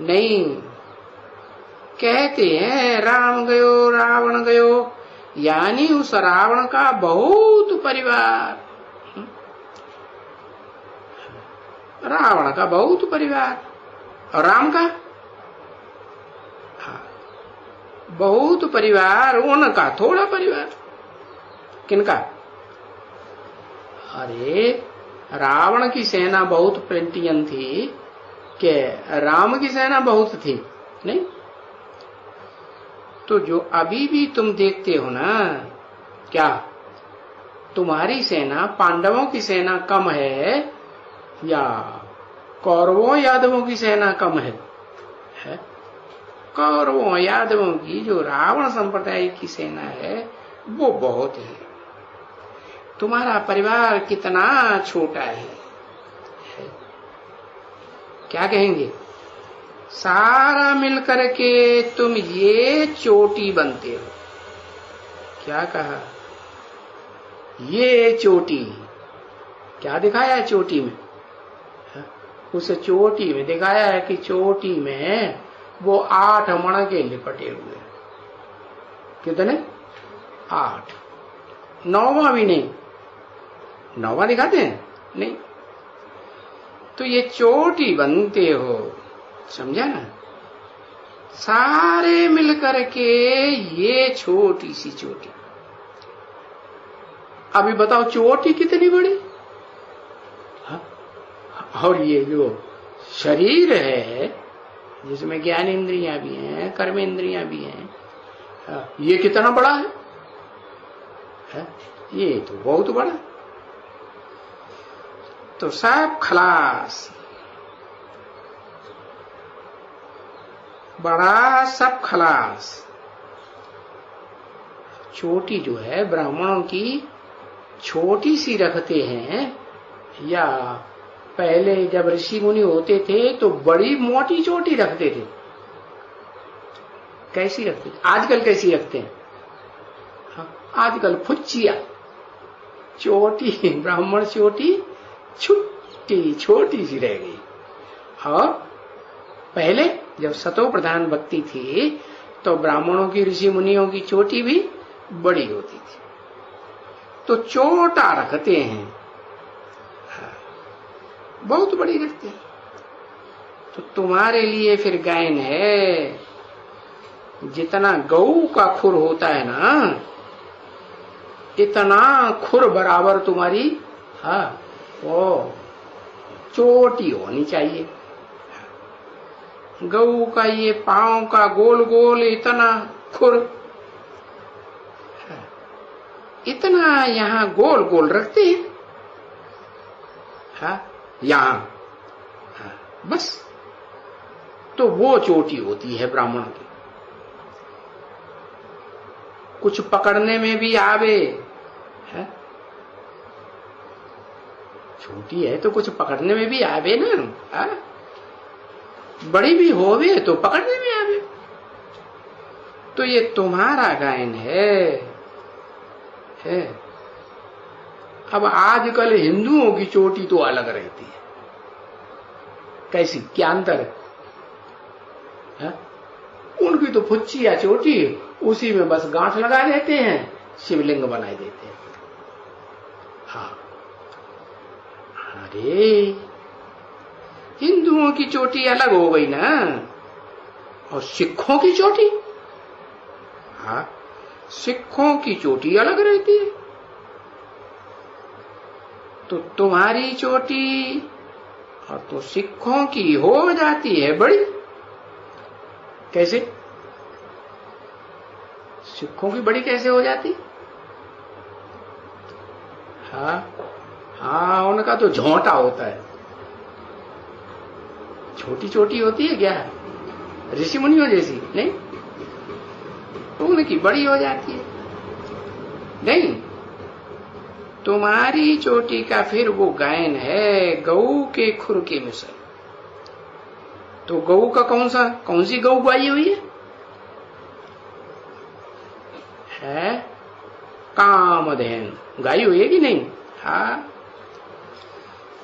नहीं कहते हैं राम गयो रावण गयो, यानी उस रावण का बहुत परिवार, रावण का बहुत परिवार, और राम का हाँ, बहुत परिवार, उनका थोड़ा परिवार। किनका? अरे रावण की सेना बहुत प्रिंटियन थी कि राम की सेना बहुत थी, नहीं? तो जो अभी भी तुम देखते हो ना, क्या तुम्हारी सेना पांडवों की सेना कम है या कौरवों यादवों की सेना कम है? कौरवों यादवों की, जो रावण संप्रदाय की सेना है, वो बहुत है। तुम्हारा परिवार कितना छोटा है, क्या कहेंगे? सारा मिलकर के तुम ये चोटी बनते हो। क्या कहा? ये चोटी। क्या दिखाया है चोटी में? उस चोटी में दिखाया है कि चोटी में वो 8 मणके लिपटे हुए। कितने? 8। 9वां भी नहीं। 9वां दिखाते हैं? नहीं। तो ये चोटी बनते हो, समझा ना? सारे मिलकर के ये छोटी सी चोटी। अभी बताओ चोटी कितनी बड़ी? और ये जो शरीर है जिसमें ज्ञान इंद्रियां भी हैं, कर्म इंद्रियां भी हैं, ये कितना बड़ा है? ये तो बहुत बड़ा। तो सब खलास, बड़ा सब खलास। छोटी जो है ब्राह्मणों की छोटी सी रखते हैं, या पहले जब ऋषि मुनि होते थे तो बड़ी मोटी चोटी रखते थे। कैसी रखते थे? आजकल कैसी रखते हैं? आजकल फुच्चिया चोटी, ब्राह्मण चोटी छुट्टी छोटी सी रह गई। और पहले जब सतो प्रधान भक्ति थी तो ब्राह्मणों की, ऋषि मुनियों की चोटी भी बड़ी होती थी। तो चोटा रखते हैं, बहुत बड़ी रखते हैं। तो तुम्हारे लिए फिर गायन है, जितना गऊ का खुर होता है ना, इतना खुर बराबर तुम्हारी वो चोटी होनी चाहिए। गऊ का ये पांव का गोल गोल इतना खुर, इतना यहाँ गोल गोल रखते हैं, यहाँ बस। तो वो चोटी होती है ब्राह्मण की। कुछ पकड़ने में भी आवे है, छोटी है तो कुछ पकड़ने में भी आवे ना, है? बड़ी भी होवे तो पकड़ने में आवे। तो ये तुम्हारा गायन है। अब आजकल हिंदुओं की चोटी तो अलग रहती है। कैसी, क्या अंतर है? उनकी तो फुच्ची या चोटी, उसी में बस गांठ लगा देते हैं, शिवलिंग बना देते हैं। हाँ, अरे हिंदुओं की चोटी अलग हो गई ना, और सिखों की चोटी, हाँ, सिखों की चोटी अलग रहती है। तो तुम्हारी चोटी और तो सिखों की हो जाती है बड़ी। कैसे? सिखों की बड़ी कैसे हो जाती? हाँ हाँ, उनका तो झोंटा होता है, छोटी छोटी होती है क्या, ऋषि मुनियों जैसी नहीं, तो उनकी बड़ी हो जाती है। नहीं, तुम्हारी चोटी का फिर वो गायन है गऊ के खुर के मिसल। तो गऊ का कौन सी गऊ गाई हुई है? कामधेनु गाई हुई है कि नहीं? हाँ,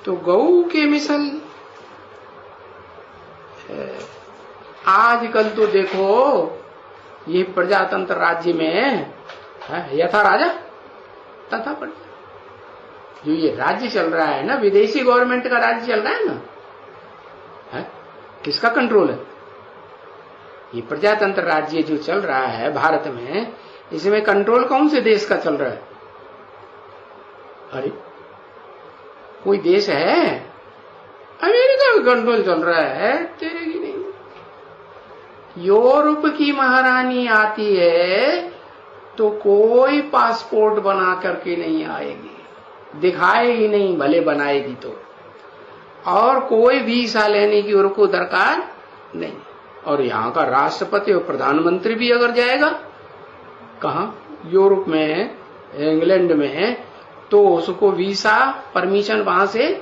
तो गऊ के मिसल। आजकल तो देखो ये प्रजातंत्र राज्य में यथा राजा तथा प्रजा, जो ये राज्य चल रहा है ना, विदेशी गवर्नमेंट का राज्य चल रहा है ना, है? किसका कंट्रोल है? ये प्रजातंत्र राज्य जो चल रहा है भारत में, इसमें कंट्रोल कौन से देश का चल रहा है? अरे कोई देश है? अमेरिका का कंट्रोल चल रहा है, तेरे की नहीं। यूरोप की महारानी आती है तो कोई पासपोर्ट बना करके नहीं आएगी, दिखाएगी नहीं, भले बनाएगी तो, और कोई वीसा लेने की उनको दरकार नहीं। और यहाँ का राष्ट्रपति और प्रधानमंत्री भी अगर जाएगा कहाँ, यूरोप में, इंग्लैंड में, तो उसको वीसा परमिशन वहां से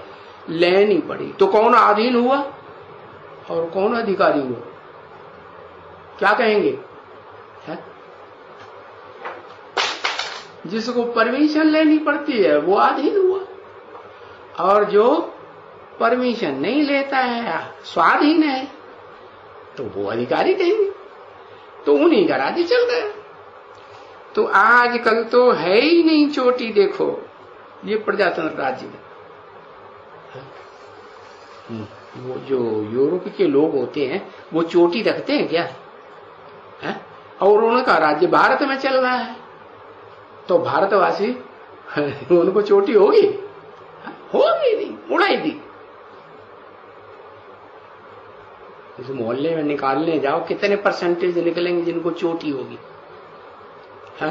लेनी पड़ी। तो कौन अधीन हुआ और कौन अधिकारी हुआ? क्या कहेंगे? है? जिसको परमिशन लेनी पड़ती है वो अधीन हुआ, और जो परमिशन नहीं लेता है, स्वाधीन है, तो वो अधिकारी कहेंगे। तो उन्हीं का राज्य चल रहा है। तो आजकल तो है ही नहीं चोटी, देखो ये प्रजातंत्र राज्य में। वो जो यूरोप के लोग होते हैं वो चोटी रखते हैं क्या? है? और उनका राज्य भारत में चल रहा है, तो भारतवासी उनको चोटी होगी? होगी नहीं, उड़ाई दी। इस मोहल्ले में निकालने जाओ, कितने परसेंटेज निकलेंगे जिनको चोटी होगी? है?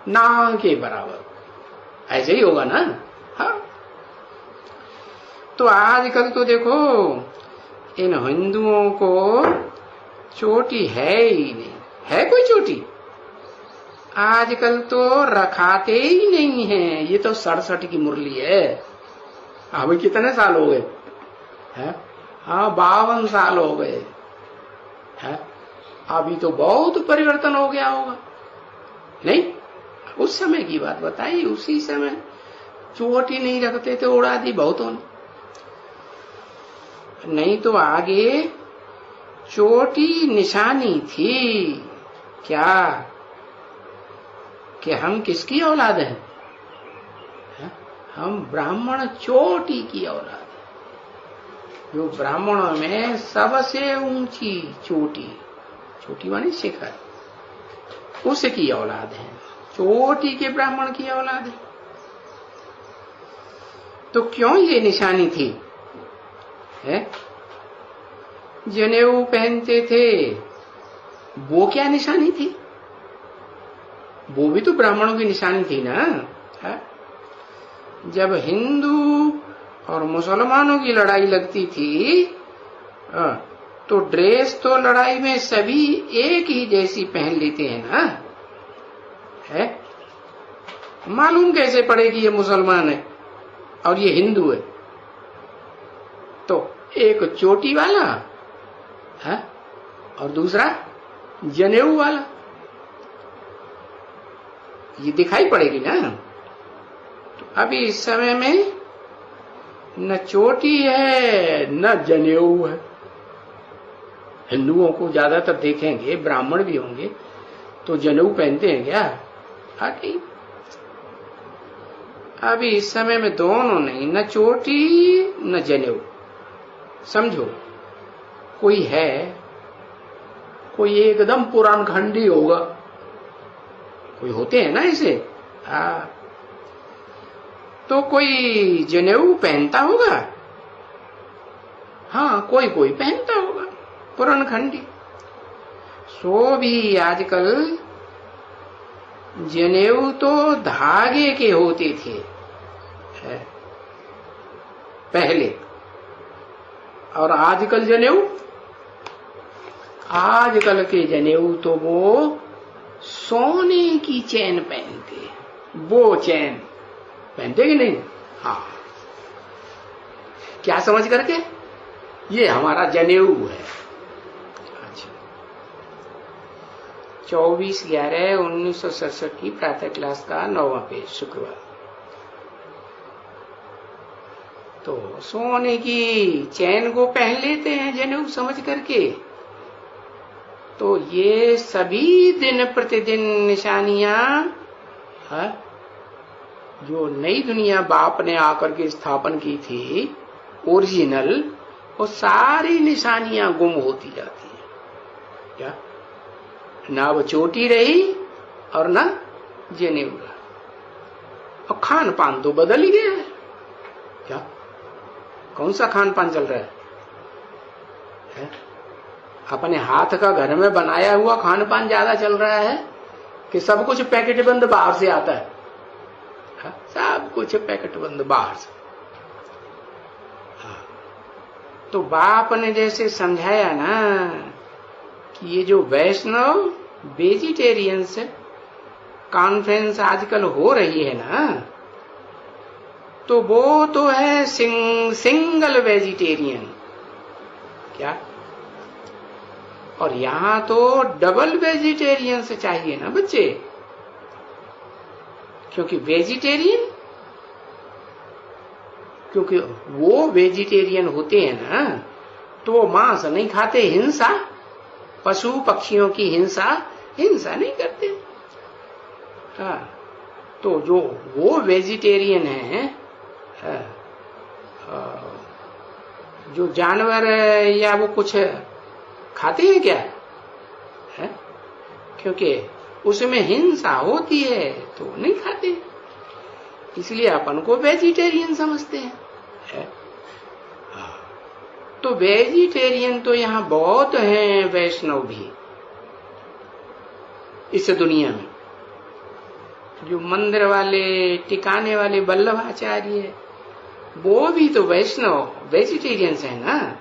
ना के बराबर। ऐसे ही होगा ना। हाँ, तो आजकल तो देखो इन हिंदुओं को चोटी है ही नहीं, है कोई चोटी? आजकल तो रखाते ही नहीं है। ये तो 67 की मुरली है। अभी कितने साल हो गए हैं? हाँ, 52 साल हो गए हैं। अभी तो बहुत परिवर्तन हो गया होगा, नहीं? उस समय की बात बताइए, उसी समय चोटी नहीं रखते थे, उड़ा दी बहुतों ने। नहीं तो आगे चोटी निशानी थी क्या कि हम किसकी औलाद हैं? हम ब्राह्मण चोटी की औलाद है। जो ब्राह्मणों में सबसे ऊंची चोटी, चोटी मानी शिखर, उसकी औलाद है, चोटी के ब्राह्मण की औलाद है। तो क्यों ये निशानी थी? है? जनेऊ पहनते थे, वो क्या निशानी थी? वो भी तो ब्राह्मणों की निशानी थी ना। है? जब हिंदू और मुसलमानों की लड़ाई लगती थी तो ड्रेस तो लड़ाई में सभी एक ही जैसी पहन लेते हैं ना, है? मालूम कैसे पड़ेगी ये मुसलमान है और ये हिंदू है? तो एक चोटी वाला है और दूसरा जनेऊ वाला, ये दिखाई पड़ेगी ना। तो अभी इस समय में न चोटी है न जनेऊ है। हिंदुओं को ज्यादातर देखेंगे, ब्राह्मण भी होंगे तो जनेऊ पहनते हैं क्या? नहीं। अभी इस समय में दोनों नहीं, न चोटी न जनेऊ। समझो, कोई है, कोई एकदम पुरान खंडी होगा, कोई होते हैं ना ऐसे, तो कोई जनेऊ पहनता होगा, हाँ कोई कोई पहनता होगा पुरान खंडी। सो भी आजकल जनेऊ तो धागे के होते थे पहले, और आजकल जनेऊ, आजकल के जनेऊ तो वो सोने की चैन पहनते, वो चैन पहनते कि नहीं? हाँ, क्या समझ करके? ये हमारा जनेऊ है। अच्छा, 24/11/1967 की प्रातः क्लास का 9वां पेज, शुक्रवार। तो सोने की चैन को पहन लेते हैं जनेऊ समझ करके। तो ये सभी दिन प्रतिदिन निशानियां जो नई दुनिया बाप ने आकर के स्थापन की थी ओरिजिनल, वो सारी निशानियां गुम होती जाती हैं। क्या? ना वो चोटी रही और ना जनेऊ रहा, और खान पान तो बदल ही गया है। क्या? कौन सा खान पान चल रहा है? अपने हाथ का घर में बनाया हुआ खान पान ज्यादा चल रहा है कि सब कुछ पैकेट बंद बाहर से आता है? सब कुछ पैकेट बंद बाहर से। तो बाप ने जैसे समझाया ना कि ये जो वैष्णव वेजिटेरियंस कॉन्फ्रेंस आजकल हो रही है ना, तो वो तो है सिंगल वेजिटेरियन। क्या? और यहां तो डबल वेजिटेरियन से चाहिए ना बच्चे, क्योंकि वेजिटेरियन, क्योंकि वो वेजिटेरियन होते हैं ना तो वो मांस नहीं खाते, हिंसा, पशु पक्षियों की हिंसा नहीं करते। हाँ, तो जो वो वेजिटेरियन है, जो जानवर या वो कुछ खाते हैं क्या? है? क्योंकि उसमें हिंसा होती है तो नहीं खाते, इसलिए अपन को वेजिटेरियन समझते हैं। है? तो वेजिटेरियन तो यहाँ बहुत हैं, वैष्णव भी इस दुनिया में। जो मंदिर वाले टिकाने वाले वल्लभाचार्य, वो भी तो वैष्णव वेजिटेरियंस है ना,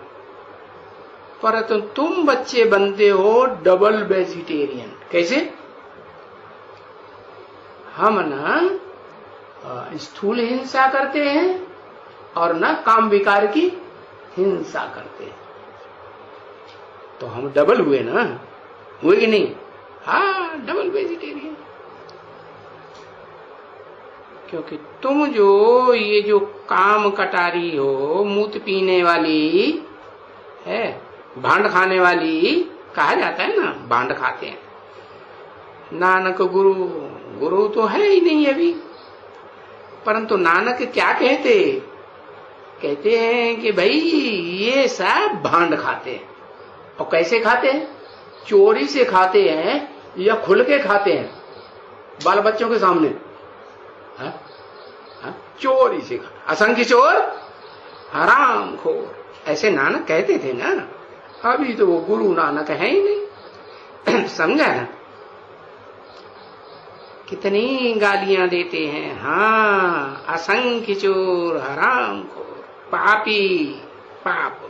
पर तो तुम बच्चे बनते हो डबल वेजिटेरियन। कैसे? हम ना स्थूल हिंसा करते हैं और ना काम विकार की हिंसा करते हैं, तो हम डबल हुए ना, हुए कि नहीं? हाँ, डबल वेजिटेरियन। क्योंकि तुम जो ये जो काम कटारी हो, मूत पीने वाली है, भांड खाने वाली, कहा जाता है ना, भांड खाते हैं। नानक गुरु तो है ही नहीं अभी, परंतु नानक क्या कहते हैं कि भाई ये सब भांड खाते हैं। और कैसे खाते हैं? चोरी से खाते हैं या खुल के खाते हैं बाल बच्चों के सामने? हा? हा? चोरी से खाते, असंख्य चोर हराम खोर, ऐसे नानक कहते थे ना। अभी तो वो गुरु नानक है ही नहीं। समझा ना? कितनी गालियां देते हैं। हाँ, असंख्य चोर हराम खोर पापी, पाप।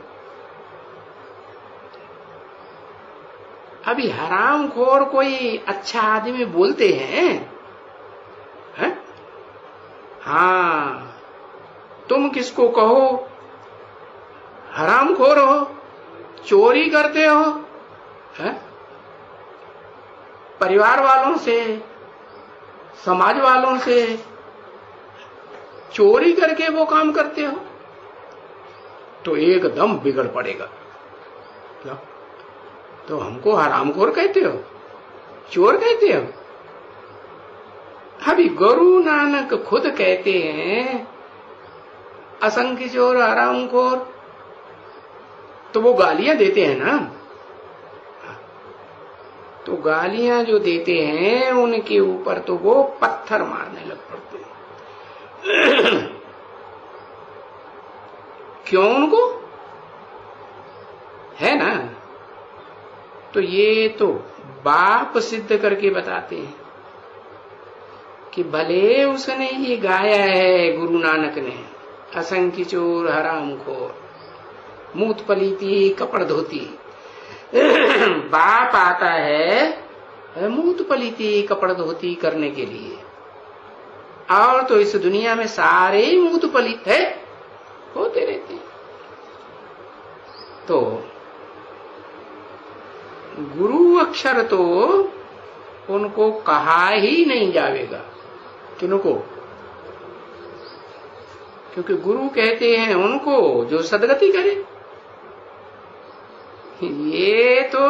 अभी हरामखोर कोई अच्छा आदमी बोलते हैं? हाँ, तुम किसको कहो हरामखोर हो, चोरी करते हो, है? परिवार वालों से, समाज वालों से चोरी करके वो काम करते हो, तो एकदम बिगड़ पड़ेगा। क्या? तो हमको हरामखोर कहते हो, चोर कहते हो? अभी गुरु नानक खुद कहते हैं असंख्य चोर हरामखोर, तो वो गालियां देते हैं ना। तो गालियां जो देते हैं उनके ऊपर तो वो पत्थर मारने लग पड़ते हैं। क्यों? उनको है ना। तो ये तो बाप सिद्ध करके बताते हैं कि भले उसने ये गाया है गुरु नानक ने, असंख्य चोर हरामखोर, मूत पलीती कपड़ धोती। बाप आता है मूत पलीती कपड़ धोती करने के लिए, और तो इस दुनिया में सारे मूत पलीत है होते रहते हैं। तो गुरु अक्षर तो उनको कहा ही नहीं जाएगा। किनको? क्योंकि गुरु कहते हैं उनको जो सदगति करे। ये तो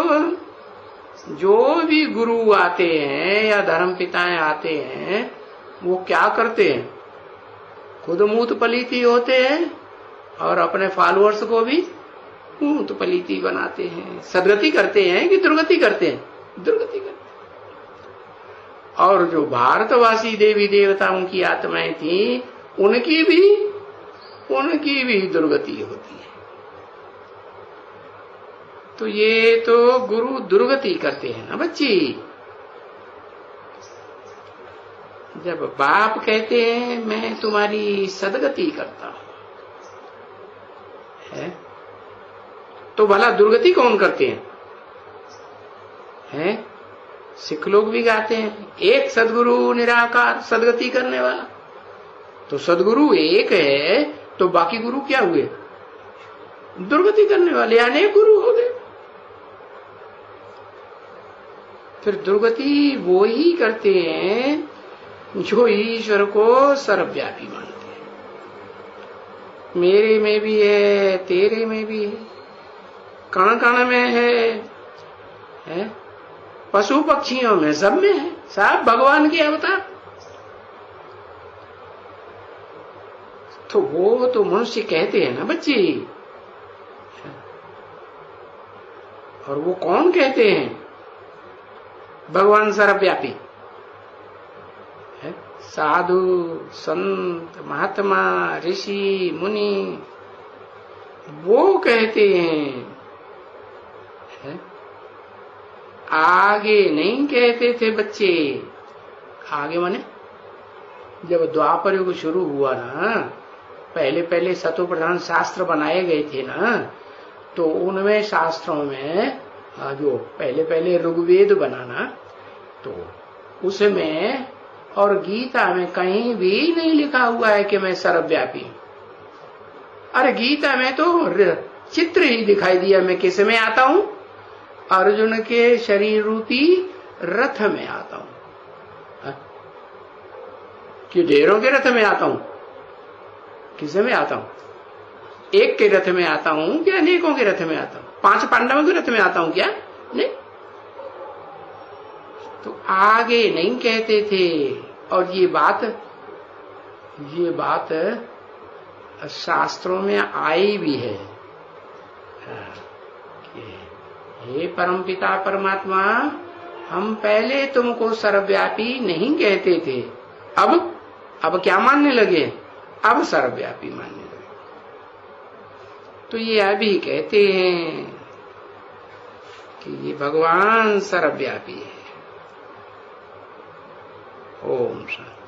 जो भी गुरु आते हैं या धर्म पिताएं आते हैं वो क्या करते हैं? खुद मूत पलीती होते हैं और अपने फॉलोअर्स को भी मूत पलीती बनाते हैं। सदगति करते हैं कि दुर्गति करते हैं? दुर्गति करते हैं। और जो भारतवासी देवी देवताओं की आत्माएं थी उनकी भी दुर्गति होती है। तो ये तो गुरु दुर्गति करते हैं ना बच्ची। जब बाप कहते हैं मैं तुम्हारी सदगति करता हूं, है? तो भला दुर्गति कौन करते हैं? हैं? सिख लोग भी गाते हैं एक सदगुरु निराकार सदगति करने वाला। तो सदगुरु एक है तो बाकी गुरु क्या हुए? दुर्गति करने वाले, अनेक गुरु हो गए। फिर दुर्गति वो ही करते हैं जो ईश्वर को सर्वव्यापी मानते हैं। मेरे में भी है, तेरे में भी है, कण कण में है? पशु पक्षियों में, सब में है, सब भगवान के अवतार। तो वो तो मनुष्य कहते हैं ना बच्ची। और वो कौन कहते हैं? भगवान सर्वव्यापी है। साधु संत महात्मा ऋषि मुनि वो कहते हैं, है? आगे नहीं कहते थे बच्चे। आगे माने जब द्वापर युग शुरू हुआ ना, पहले पहले सतो प्रधान शास्त्र बनाए गए थे ना, तो उनमें शास्त्रों में जो पहले पहले ऋग्वेद बनाना, तो उसमें और गीता में कहीं भी नहीं लिखा हुआ है कि मैं सर्वव्यापी हूं। अरे गीता में तो चित्र ही दिखाई दिया, मैं किस में आता हूं? अर्जुन के शरीर रूपी रथ में आता हूं। कि ढेरों के रथ में आता हूं? किसे में आता हूं? एक के रथ में आता हूं क्या अनेकों के रथ में आता हूं? 5 पांडवों के रथ में आता हूं क्या? नहीं। तो आगे नहीं कहते थे। और ये बात शास्त्रों में आई भी है। हे परमपिता परमात्मा, हम पहले तुमको सर्वव्यापी नहीं कहते थे, अब क्या मानने लगे? अब सर्वव्यापी मानने लगे। तो ये अभी कहते हैं कि ये भगवान सर्वव्यापी है। ओम शांति।